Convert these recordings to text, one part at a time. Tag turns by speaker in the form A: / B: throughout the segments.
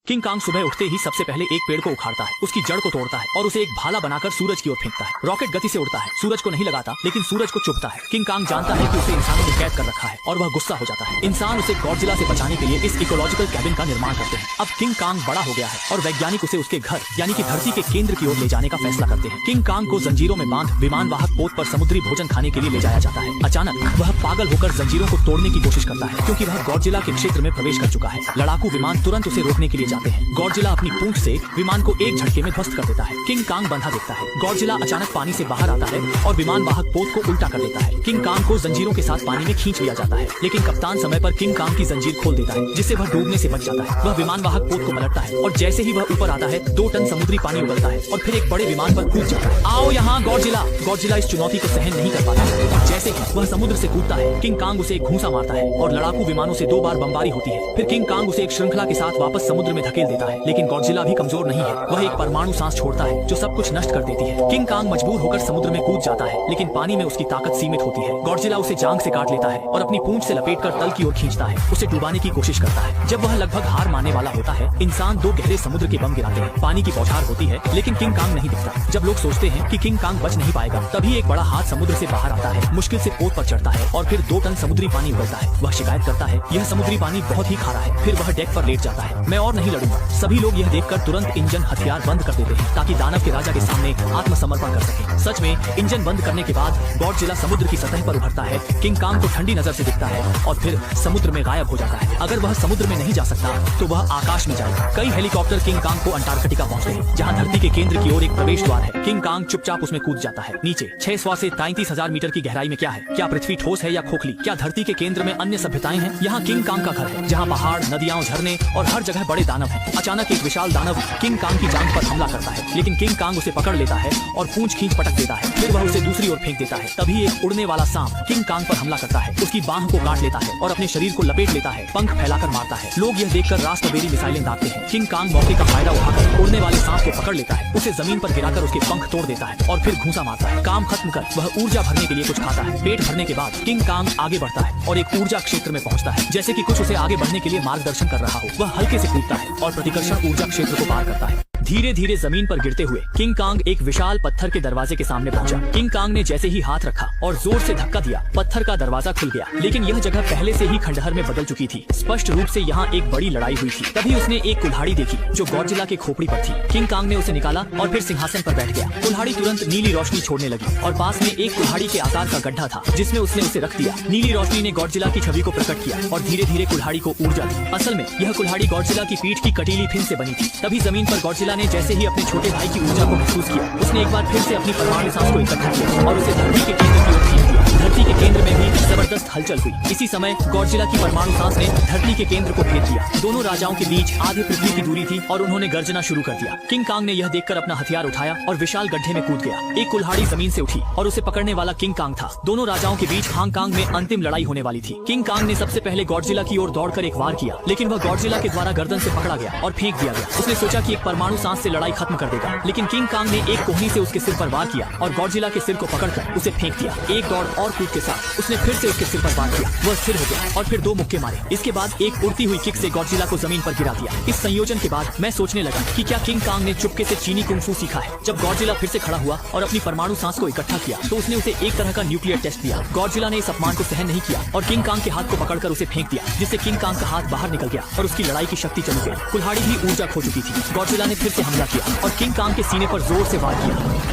A: King Kong सुबह उठते ही सबसे पहले एक पेड़ को उखाड़ता है, उसकी जड़ को तोड़ता है और उसे एक भाला बनाकर सूरज की ओर फेंकता है। रॉकेट गति से उड़ता है, सूरज को नहीं लगाता लेकिन सूरज को चुभता है। किंग कांग जानता है कि उसे इंसानों ने कैद कर रखा है और वह गुस्सा हो जाता है। इंसान उसे गॉडजिला से बचाने के लिए इस इकोलॉजिकल कैबिन का निर्माण करते हैं। अब किंग कांग बड़ा हो गया है और वैज्ञानिक उसे उसके घर यानी कि धरती के केंद्र की ओर ले जाने का फैसला करते हैं। किंग कांग को जंजीरों में बांध विमान वाहक पोत पर समुद्री भोजन खाने के लिए ले जाया जाता है। अचानक वह पागल होकर जंजीरों को तोड़ने की कोशिश करता है क्योंकि वह गॉडजिला के क्षेत्र में प्रवेश कर चुका है। लड़ाकू विमान तुरंत उसे रोकने के लिए जाते हैं। गॉडजिला अपनी पूंछ से विमान को एक झटके में ध्वस्त कर देता है। किंग कांग बंधा देखता है। गॉडजिला अचानक पानी से बाहर आता है और विमान वाहक पोत को उल्टा कर देता है। किंग कांग को जंजीरों के साथ पानी में खींच लिया जाता है लेकिन कप्तान समय पर किंग कांग की जंजीर खोल देता है जिससे वह डूबने से बच जाता है। वह विमान वाहक पोत को पलटता है और जैसे ही वह ऊपर आता है 2 टन समुद्री पानी उबलता है और फिर एक बड़े विमान पर कूद जाता है। आओ यहाँ गॉडजिला। गॉडजिला इस चुनौती को सहन नहीं कर पाता है। जैसे ही वह समुद्र से कूदता है किंग कांग उसे एक घूंसा मारता है और लड़ाकू विमानों से 2 बार बमबारी होती है। फिर किंग कांग उसे एक श्रृंखला के साथ वापस समुद्र में धकेल देता है लेकिन गॉडजिला भी कमजोर नहीं है। वह एक परमाणु सांस छोड़ता है जो सब कुछ नष्ट कर देती है। किंग कांग मजबूर होकर समुद्र में कूद जाता है लेकिन पानी में उसकी ताकत सीमित होती है। गॉडजिला उसे जांग से काट लेता है और अपनी पूंछ से लपेटकर तल की ओर खींचता है, उसे डुबाने की कोशिश करता है। जब वह लगभग हार मानने वाला होता है इंसान 2 गहरे समुद्र के बम गिराते हैं। पानी की बौछार होती है लेकिन किंग कांग नहीं दिखता। जब लोग सोचते हैं कि किंग कांग बच नहीं पाएगा तभी एक बड़ा हाथ समुद्र से बाहर आता है, मुश्किल से पोत पर चढ़ता है और फिर 2 टन समुद्री पानी उबलता है। वह शिकायत करता है यह समुद्री पानी बहुत ही खारा है। फिर वह डेक पर लेट जाता है। मैं और नहीं लड़ूंगा। सभी लोग यह देखकर तुरंत इंजन हथियार बंद कर देते हैं ताकि दानव के राजा के सामने आत्मसमर्पण कर सके। सच में इंजन बंद करने के बाद गॉडजिला समुद्र की सतह पर उभरता है। किंग कांग को ठंडी नजर से दिखता है और फिर समुद्र में गायब हो जाता है। अगर वह समुद्र में नहीं जा सकता तो वह आकाश में जाएगा। कई हेलीकॉप्टर किंग कांग को अंटार्कटिका पहुंचते हैं जहां धरती के केंद्र की ओर एक प्रवेश द्वार है। किंग कांग चुपचाप उसमें कूद जाता है। नीचे 600 से 33,000 मीटर की गहराई में क्या है? क्या पृथ्वी ठोस है या खोखली? क्या धरती के केंद्र में अन्य सभ्यताएं हैं? यहाँ किंग कांग का घर है जहाँ पहाड़, नदियाँ, झरने और हर जगह बड़े दानव हैं। अचानक एक विशाल दानव किंग कांग की जांघ पर हमला करता है लेकिन किंग कांग उसे पकड़ लेता है और पूंछ खींच पटक देता है। फिर वह उसे दूसरी ओर फेंक देता है। तभी एक उड़ने वाला सांप किंग कांग पर हमला करता है, उसकी बांह को काट लेता है और अपने शरीर को लपेट लेता है, पंख फैलाकर मारता है। लोग यह देखकर रास्टबेरी मिसाइलें दागते हैं। किंग कांग मौके का फायदा उठाकर उड़ने वाले सांप को पकड़ लेता है, उसे जमीन पर गिराकर उसके पंख तोड़ देता है और फिर घूंसा मारता है। काम खत्म कर वह ऊर्जा भरने के लिए कुछ खाता है। पेट भरने के बाद किंग कांग आगे बढ़ता है और एक ऊर्जा क्षेत्र में पहुंचता है, जैसे कि कुछ उसे आगे बढ़ने के लिए मार्गदर्शन कर रहा हो। वह हल्के से कूदता है और प्रतिकर्षण ऊर्जा क्षेत्र को पार करता है। धीरे धीरे जमीन पर गिरते हुए किंग कांग एक विशाल पत्थर के दरवाजे के सामने पहुंचा। किंग कांग ने जैसे ही हाथ रखा और जोर से धक्का दिया, पत्थर का दरवाजा खुल गया। लेकिन यह जगह पहले से ही खंडहर में बदल चुकी थी। स्पष्ट रूप से यहाँ एक बड़ी लड़ाई हुई थी। तभी उसने एक कुल्हाड़ी देखी जो गॉडजिला के खोपड़ी पर थी। किंग कांग ने उसे निकाला और फिर सिंहासन पर बैठ गया। कुल्हाड़ी तुरंत नीली रोशनी छोड़ने लगी और पास में एक कुल्हाड़ी के आकार का गड्ढा था जिसमें उसने उसे रख दिया। नीली रोशनी ने गॉडजिला की छवि को प्रकट किया और धीरे धीरे कुल्हाड़ी को ऊर्जा दी। असल में यह कुल्हाड़ी गॉडजिला की पीठ की कटीली फिन से बनी थी। तभी जमीन पर गॉडजिला ने जैसे ही अपने छोटे भाई की ऊर्जा को महसूस किया, उसने एक बार फिर से अपनी परमाणु सांस को इकट्ठा किया और उसे धरती के केंद्र की ओर खींच दिया। धरती के केंद्र में भी जबरदस्त हलचल हुई। इसी समय गॉडजिला की परमाणु सांस ने धरती के केंद्र को भेद दिया। दोनों राजाओं के बीच आधे पृथ्वी की दूरी थी और उन्होंने गर्जना शुरू कर दिया। किंग कांग ने यह देखकर अपना हथियार उठाया और विशाल गड्ढे में कूद गया। एक कुल्हाड़ी जमीन से उठी और उसे पकड़ने वाला किंग कांग था। दोनों राजाओं के बीच हांगकांग में अंतिम लड़ाई होने वाली थी। किंग कांग ने सबसे पहले गॉडजिला की ओर दौड़कर एक वार किया लेकिन वह गॉडजिला के द्वारा गर्दन से पकड़ा गया और फेंक दिया गया। उसने सोचा कि एक परमाणु सांस से लड़ाई खत्म कर देगा लेकिन किंग कांग ने एक कोहनी से उसके सिर पर वार किया और गॉडजिला के सिर को पकड़कर उसे फेंक दिया। एक दौड़ और कूद के साथ उसने फिर से उसके सिर पर वार किया। वह स्थिर हो गया और फिर 2 मुक्के मारे। इसके बाद एक उड़ती हुई किक से गॉडजिला को जमीन पर गिरा दिया। इस संयोजन के बाद मैं सोचने लगा कि क्या किंग कांग ने चुपके से चीनी कुंफू सीखा है। जब गॉडजिला फिर से खड़ा हुआ और अपनी परमाणु सांस को इकट्ठा किया तो उसने उसे एक तरह का न्यूक्लियर टेस्ट दिया। गॉडजिला ने इस अपमान को सहन नहीं किया और किंग कांग के हाथ को पकड़कर उसे फेंक दिया जिससे किंग कांग का हाथ बाहर निकल गया और उसकी लड़ाई की शक्ति चली गई। कुल्हाड़ी भी ऊर्जा खो चुकी थी। गॉडजिला ने फिर से हमला किया और किंग कांग के सीने पर जोर से वार किया।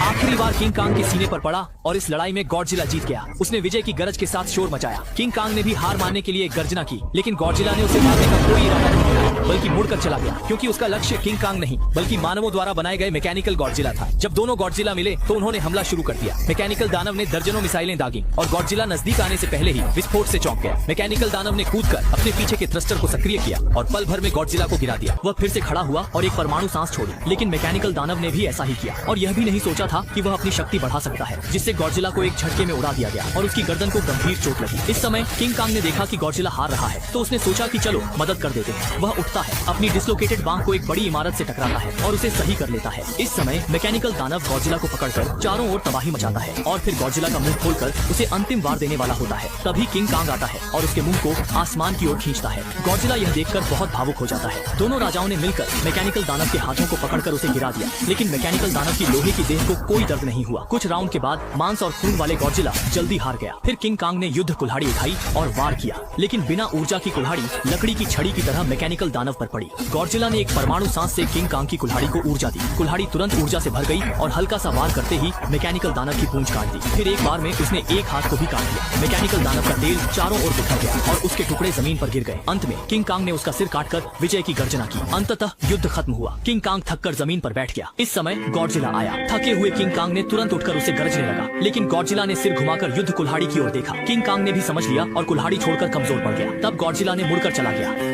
A: आखिरी बार किंग कांग के सीने पर पड़ा और इस लड़ाई में गॉडजिला जीत गया। उसने विजय की गरज के साथ शोर मचाया। किंग कांग ने भी हार मानने के लिए एक गर्जना की लेकिन गॉडजिला ने उसे मारने का कोई इरादा नहीं किया बल्कि मुड़कर चला गया क्योंकि उसका लक्ष्य किंग कांग नहीं बल्कि मानवों द्वारा बनाए गए मैकेनिकल गॉडजिला था। जब दोनों गॉडजिला मिले तो उन्होंने हमला शुरू कर दिया। मैकेनिकल दानव ने दर्जनों मिसाइलें दागी और गॉडजिला नजदीक आने से पहले ही विस्फोट से चौंक गया। मैकेनिकल दानव ने कूदकर अपने पीछे के थ्रस्टर को सक्रिय किया और पल भर में गॉडजिला को गिरा दिया। वह फिर से खड़ा हुआ और एक परमाणु सांस छोड़ी लेकिन मैकेनिकल दानव ने भी ऐसा ही किया और यह भी नहीं सोचा था कि वह अपनी शक्ति बढ़ा सकता है जिससे गॉडजिला को एक झटके में उड़ा दिया गया और उसकी गर्दन को गंभीर चोट लगी। इस समय किंग कांग ने देखा कि गॉडजिला हार रहा है तो उसने सोचा कि चलो मदद कर देते हैं। वह उठता है है, अपनी डिस्लोकेटेड बांह को एक बड़ी इमारत से टकराता है और उसे सही कर लेता है। इस समय मैकेनिकल दानव गॉडजिला को पकड़कर चारों ओर तबाही मचाता है और फिर गॉडजिला का मुंह खोलकर उसे अंतिम वार देने वाला होता है। तभी किंग कांग आता है और उसके मुंह को आसमान की ओर खींचता है। गॉडजिला यह देखकर बहुत भावुक हो जाता है। दोनों राजाओं ने मिलकर मैकेनिकल दानव के हाथों को पकड़कर उसे गिरा दिया, लेकिन मैकेनिकल दानव की लोहे की देह को कोई दर्द नहीं हुआ। कुछ राउंड के बाद मांस और खून वाले गॉडजिला जल्दी हार गया। फिर किंग कांग ने युद्ध कुल्हाड़ी उठाई और वार किया, लेकिन बिना ऊर्जा की कुल्हाड़ी लकड़ी की छड़ी की तरह मैकेनिकल दानव पर पड़ी। गॉडजिला ने एक परमाणु सांस से किंग कांग की कुल्हाड़ी को ऊर्जा दी। कुल्हाड़ी तुरंत ऊर्जा से भर गई और हल्का सा वार करते ही मैकेनिकल दानव की पूंछ काट दी। फिर एक बार में उसने एक हाथ को भी काट दिया। मैकेनिकल दानव का तेल चारों ओर बिखर गया और उसके टुकड़े जमीन पर गिर गए। अंत में किंग कांग ने उसका सिर काटकर विजय की गर्जना की। अंततः युद्ध खत्म हुआ। किंग कांग थककर जमीन पर बैठ गया। इस समय गॉडजिला आया। थके हुए किंग कांग ने तुरंत उठकर उसे गरजने लगा, लेकिन गॉडजिला ने सिर घुमाकर युद्ध कुल्हाड़ी की ओर देखा। किंग कांग ने भी समझ लिया और कुल्हाड़ी छोड़कर कमजोर पड़ गया। तब गॉडजिला ने मुड़कर चला गया।